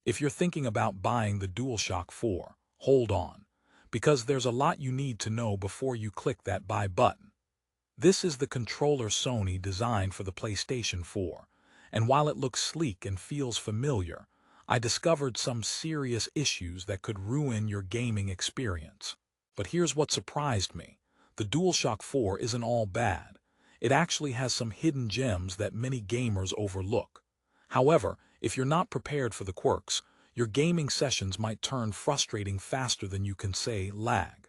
If you're thinking about buying the DualShock 4, hold on, because there's a lot you need to know before you click that buy button. This is the controller Sony designed for the PlayStation 4, and while it looks sleek and feels familiar, I discovered some serious issues that could ruin your gaming experience. But here's what surprised me. The DualShock 4 isn't all bad. It actually has some hidden gems that many gamers overlook. However, if you're not prepared for the quirks, your gaming sessions might turn frustrating faster than you can say lag.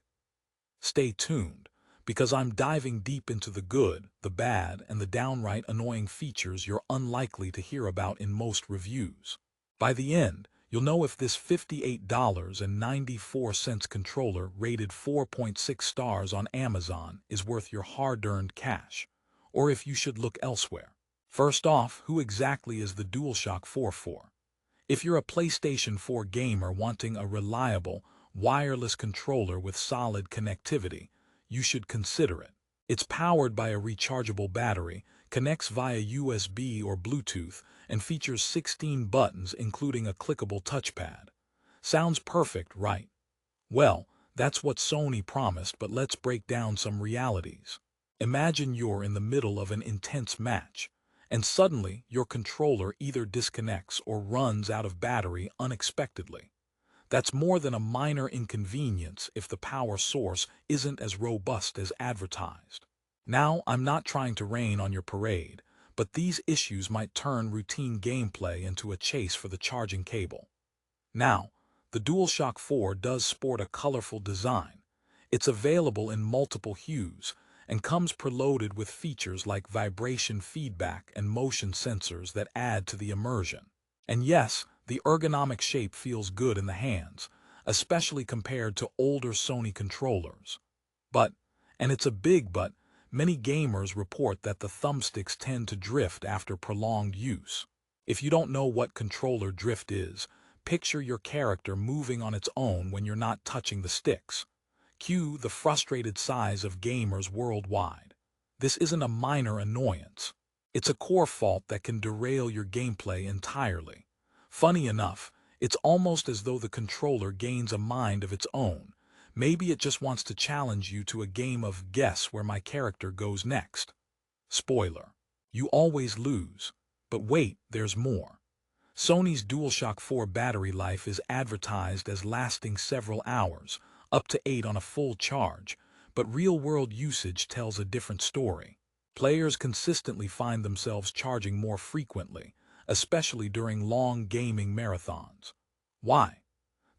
Stay tuned, because I'm diving deep into the good, the bad, and the downright annoying features you're unlikely to hear about in most reviews. By the end, you'll know if this $58.94 controller rated 4.6 stars on Amazon is worth your hard-earned cash, or if you should look elsewhere. First off, who exactly is the DualShock 4 for? If you're a PlayStation 4 gamer wanting a reliable, wireless controller with solid connectivity, you should consider it. It's powered by a rechargeable battery, connects via USB or Bluetooth, and features 16 buttons including a clickable touchpad. Sounds perfect, right? Well, that's what Sony promised, but let's break down some realities. Imagine you're in the middle of an intense match, and suddenly your controller either disconnects or runs out of battery unexpectedly. That's more than a minor inconvenience if the power source isn't as robust as advertised. Now, I'm not trying to rain on your parade, but these issues might turn routine gameplay into a chase for the charging cable. Now, the DualShock 4 does sport a colorful design. It's available in multiple hues and comes preloaded with features like vibration feedback and motion sensors that add to the immersion. And yes, the ergonomic shape feels good in the hands, especially compared to older Sony controllers. But, and it's a big but, many gamers report that the thumbsticks tend to drift after prolonged use. If you don't know what controller drift is, picture your character moving on its own when you're not touching the sticks. Cue the frustrated sighs of gamers worldwide. This isn't a minor annoyance. It's a core fault that can derail your gameplay entirely. Funny enough, it's almost as though the controller gains a mind of its own. Maybe it just wants to challenge you to a game of guess where my character goes next. Spoiler: you always lose. But wait, there's more. Sony's DualShock 4 battery life is advertised as lasting several hours, up to 8 on a full charge, but real-world usage tells a different story. Players consistently find themselves charging more frequently, especially during long gaming marathons. Why?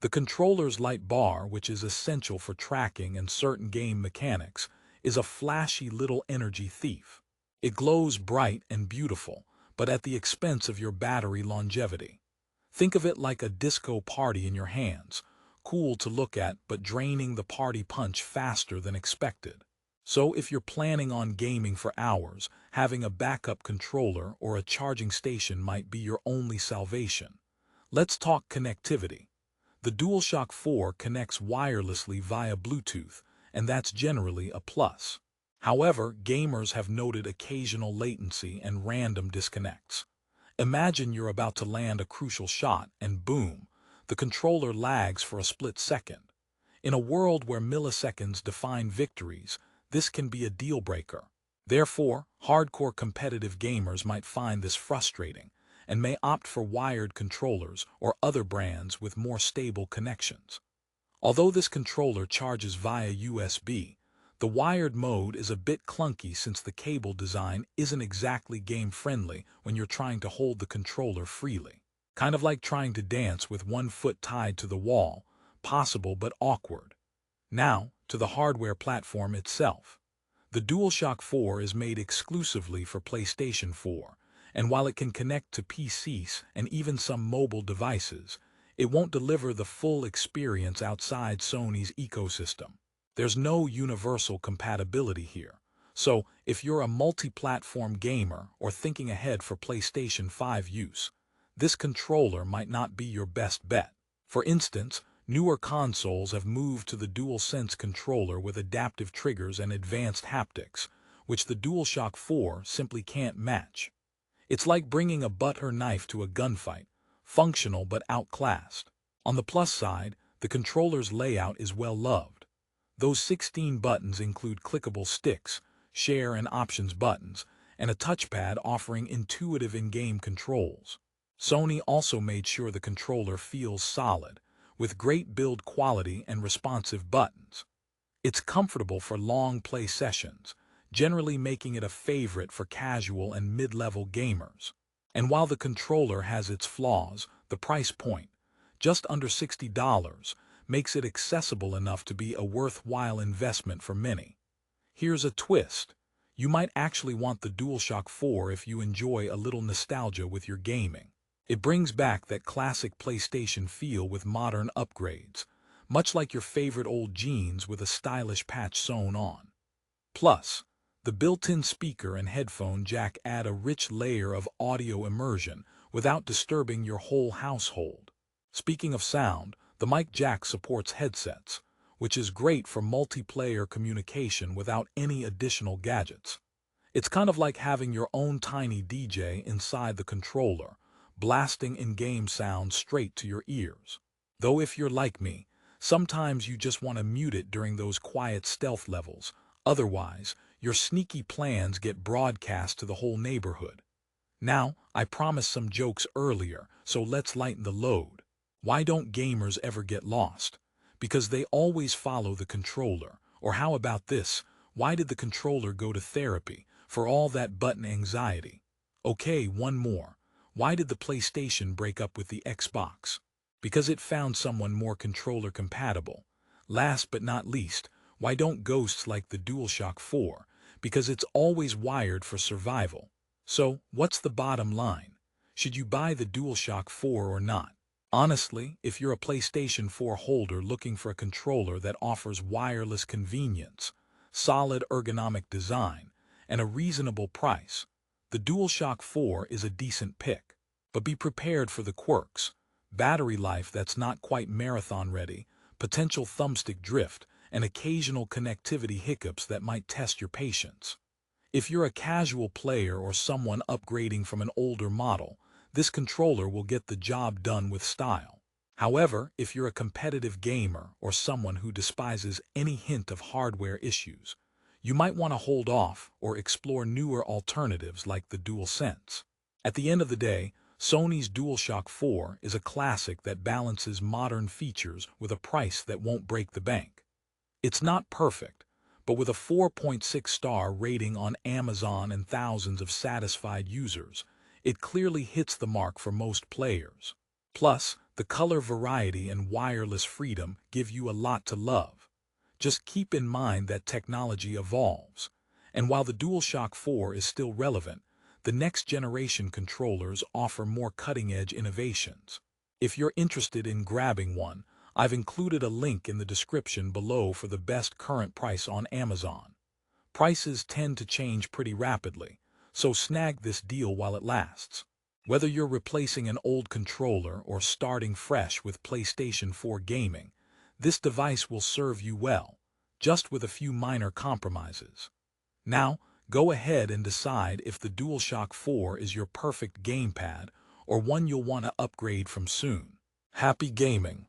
The controller's light bar, which is essential for tracking and certain game mechanics, is a flashy little energy thief. It glows bright and beautiful, but at the expense of your battery longevity. Think of it like a disco party in your hands, cool to look at but draining the party punch faster than expected. So if you're planning on gaming for hours, having a backup controller or a charging station might be your only salvation. Let's talk connectivity. The DualShock 4 connects wirelessly via Bluetooth, and that's generally a plus. However, gamers have noted occasional latency and random disconnects. Imagine you're about to land a crucial shot, and boom, the controller lags for a split second. In a world where milliseconds define victories, this can be a deal-breaker. Therefore, hardcore competitive gamers might find this frustrating and may opt for wired controllers or other brands with more stable connections. Although this controller charges via USB, the wired mode is a bit clunky since the cable design isn't exactly game-friendly when you're trying to hold the controller freely. Kind of like trying to dance with one foot tied to the wall, possible but awkward. Now, to the hardware platform itself. The DualShock 4 is made exclusively for PlayStation 4, and while it can connect to PCs and even some mobile devices, it won't deliver the full experience outside Sony's ecosystem. There's no universal compatibility here, so if you're a multi-platform gamer or thinking ahead for PlayStation 5 use, this controller might not be your best bet. For instance, newer consoles have moved to the DualSense controller with adaptive triggers and advanced haptics, which the DualShock 4 simply can't match. It's like bringing a butter knife to a gunfight, functional but outclassed. On the plus side, the controller's layout is well loved. Those 16 buttons include clickable sticks, share and options buttons, and a touchpad offering intuitive in-game controls. Sony also made sure the controller feels solid, with great build quality and responsive buttons. It's comfortable for long play sessions, generally making it a favorite for casual and mid-level gamers. And while the controller has its flaws, the price point, just under $60, makes it accessible enough to be a worthwhile investment for many. Here's a twist. You might actually want the DualShock 4 if you enjoy a little nostalgia with your gaming. It brings back that classic PlayStation feel with modern upgrades, much like your favorite old jeans with a stylish patch sewn on. Plus, the built-in speaker and headphone jack add a rich layer of audio immersion without disturbing your whole household. Speaking of sound, the mic jack supports headsets, which is great for multiplayer communication without any additional gadgets. It's kind of like having your own tiny DJ inside the controller, blasting in-game sound straight to your ears. Though if you're like me, sometimes you just want to mute it during those quiet stealth levels. Otherwise, your sneaky plans get broadcast to the whole neighborhood. Now, I promised some jokes earlier, so let's lighten the load. Why don't gamers ever get lost? Because they always follow the controller. Or how about this? Why did the controller go to therapy for all that button anxiety? Okay, one more. Why did the PlayStation break up with the Xbox? Because it found someone more controller compatible. Last but not least, why don't ghosts like the DualShock 4? Because it's always wired for survival. So, what's the bottom line? Should you buy the DualShock 4 or not? Honestly, if you're a PlayStation 4 holder looking for a controller that offers wireless convenience, solid ergonomic design, and a reasonable price, the DualShock 4 is a decent pick. But be prepared for the quirks: battery life that's not quite marathon ready, potential thumbstick drift, and occasional connectivity hiccups that might test your patience. If you're a casual player or someone upgrading from an older model, this controller will get the job done with style. However, if you're a competitive gamer or someone who despises any hint of hardware issues, you might want to hold off or explore newer alternatives like the DualSense. At the end of the day, Sony's DualShock 4 is a classic that balances modern features with a price that won't break the bank. It's not perfect, but with a 4.6-star rating on Amazon and thousands of satisfied users, it clearly hits the mark for most players. Plus, the color variety and wireless freedom give you a lot to love. Just keep in mind that technology evolves, and while the DualShock 4 is still relevant, the next generation controllers offer more cutting-edge innovations. If you're interested in grabbing one, I've included a link in the description below for the best current price on Amazon. Prices tend to change pretty rapidly, so snag this deal while it lasts. Whether you're replacing an old controller or starting fresh with PlayStation 4 gaming, this device will serve you well, just with a few minor compromises. Now, go ahead and decide if the DualShock 4 is your perfect gamepad or one you'll want to upgrade from soon. Happy gaming!